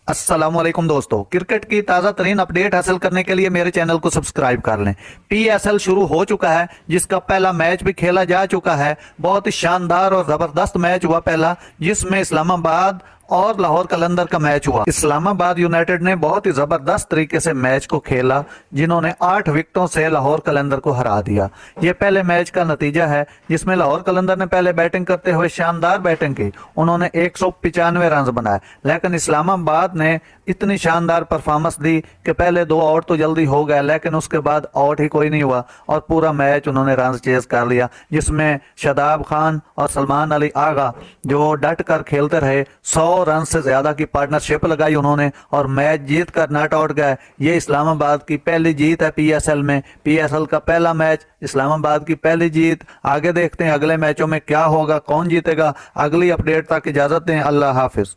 अस्सलामुअलैकुम दोस्तों, क्रिकेट की ताज़ा तरीन अपडेट हासिल करने के लिए मेरे चैनल को सब्सक्राइब कर लें। पीएसएल शुरू हो चुका है, जिसका पहला मैच भी खेला जा चुका है। बहुत ही शानदार और जबरदस्त मैच हुआ पहला, जिसमें इस्लामाबाद और लाहौर कलंदर का मैच हुआ। इस्लामाबाद यूनाइटेड ने बहुत ही जबरदस्त तरीके से मैच को खेला, जिन्होंने 8 विकेटों से लाहौर कलंदर को हरा दिया। ये पहले मैच का नतीजा है, जिसमें लाहौर कलंदर ने पहले बैटिंग करते हुए शानदार बैटिंग की। उन्होंने 195 रन बनाए, लेकिन इस्लामाबाद ने इतनी शानदार परफॉर्मेंस दी कि पहले 2 आउट तो जल्दी हो गए, लेकिन उसके बाद आउट ही कोई नहीं हुआ और पूरा मैच उन्होंने रन चेज कर लिया, जिसमें शादाब खान और सलमान अली आगा जो डट कर खेलते रहे, 100 रन से ज्यादा की पार्टनरशिप लगाई उन्होंने और मैच जीत कर नॉट आउट गए। ये इस्लामाबाद की पहली जीत है पीएसएल में। पीएसएल का पहला मैच, इस्लामाबाद की पहली जीत। आगे देखते हैं अगले मैचों में क्या होगा, कौन जीतेगा। अगली अपडेट तक इजाजत दें। अल्लाह हाफिज।